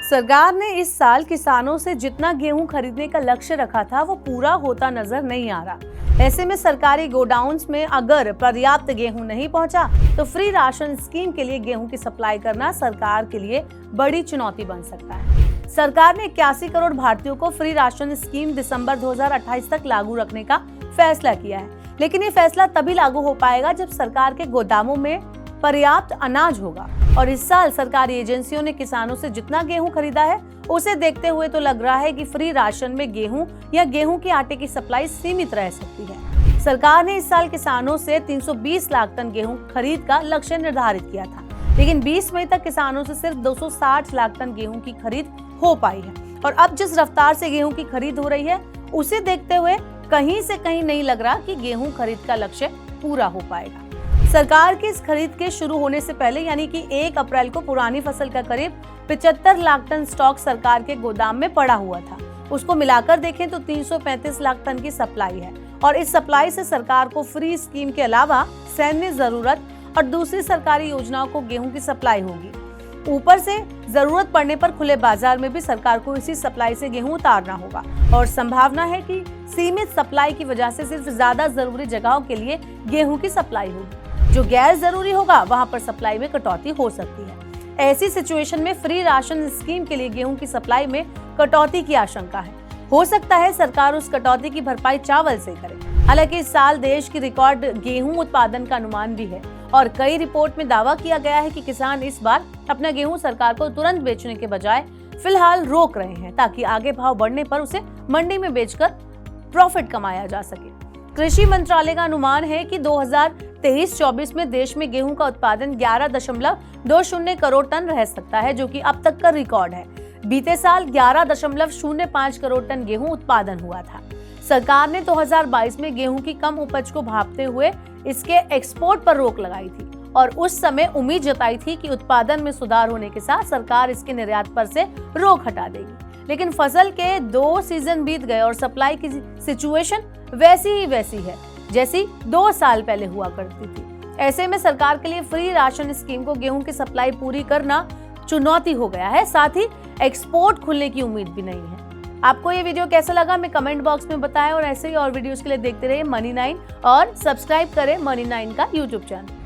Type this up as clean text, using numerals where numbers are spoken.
सरकार ने इस साल किसानों से जितना गेहूं खरीदने का लक्ष्य रखा था वो पूरा होता नजर नहीं आ रहा। ऐसे में सरकारी गोडाउन्स में अगर पर्याप्त गेहूं नहीं पहुंचा तो फ्री राशन स्कीम के लिए गेहूं की सप्लाई करना सरकार के लिए बड़ी चुनौती बन सकता है। सरकार ने 81 करोड़ भारतीयों को फ्री राशन स्कीम दिसंबर 2028 तक लागू रखने का फैसला किया है, लेकिन ये फैसला तभी लागू हो पाएगा जब सरकार के गोदामों में पर्याप्त अनाज होगा। और इस साल सरकारी एजेंसियों ने किसानों से जितना गेहूं खरीदा है उसे देखते हुए तो लग रहा है कि फ्री राशन में गेहूं या गेहूं के आटे की सप्लाई सीमित रह सकती है। सरकार ने इस साल किसानों से 320 लाख टन गेहूं खरीद का लक्ष्य निर्धारित किया था, लेकिन 20 मई तक किसानों से सिर्फ 260 लाख टन गेहूं की खरीद हो पाई है। और अब जिस रफ्तार से गेहूं की खरीद हो रही है उसे देखते हुए कहीं से कहीं नहीं लग रहा कि गेहूं खरीद का लक्ष्य पूरा हो पाएगा। सरकार की इस खरीद के शुरू होने से पहले यानी कि 1 अप्रैल को पुरानी फसल का करीब 75 लाख टन स्टॉक सरकार के गोदाम में पड़ा हुआ था। उसको मिलाकर देखें तो 335 लाख टन की सप्लाई है और इस सप्लाई से सरकार को फ्री स्कीम के अलावा सैन्य जरूरत और दूसरी सरकारी योजनाओं को गेहूं की सप्लाई होगी। ऊपर से जरूरत पड़ने पर खुले बाजार में भी सरकार को इसी सप्लाई से गेहूं उतारना होगा और संभावना है कि सीमित सप्लाई की वजह से सिर्फ ज्यादा जरूरी जगहों के लिए गेहूं की सप्लाई होगी। जो गैर जरूरी होगा वहां पर सप्लाई में कटौती हो सकती है। ऐसी सिचुएशन में फ्री राशन स्कीम के लिए गेहूं की सप्लाई में कटौती की आशंका है। हो सकता है सरकार उस कटौती की भरपाई चावल से करे। हालांकि इस साल देश की रिकॉर्ड गेहूं उत्पादन का अनुमान भी है और कई रिपोर्ट में दावा किया गया है कि किसान इस बार अपना गेहूं सरकार को तुरंत बेचने के बजाय फिलहाल रोक रहे हैं ताकि आगे भाव बढ़ने पर उसे मंडी में बेचकर प्रॉफिट कमाया जा सके। कृषि मंत्रालय का अनुमान है कि 2023-24 में देश में गेहूं का उत्पादन 11.20 करोड़ टन रह सकता है, जो कि अब तक का रिकॉर्ड है। बीते साल 11.05 करोड़ टन गेहूं उत्पादन हुआ था। सरकार ने 2022 में गेहूं की कम उपज को भांपते हुए इसके एक्सपोर्ट पर रोक लगाई थी और उस समय उम्मीद जताई थी कि उत्पादन में सुधार होने के साथ सरकार इसके निर्यात पर से रोक हटा देगी। लेकिन फसल के 2 सीजन बीत गए और सप्लाई की सिचुएशन वैसी ही वैसी है जैसी 2 साल पहले हुआ करती थी। ऐसे में सरकार के लिए फ्री राशन स्कीम को गेहूं की सप्लाई पूरी करना चुनौती हो गया है, साथ ही एक्सपोर्ट खुलने की उम्मीद भी नहीं है। आपको ये वीडियो कैसा लगा हमें कमेंट बॉक्स में बताएं और ऐसे ही और वीडियोस के लिए देखते रहिए मनी 9 और सब्सक्राइब करें मनी 9 का यूट्यूब चैनल।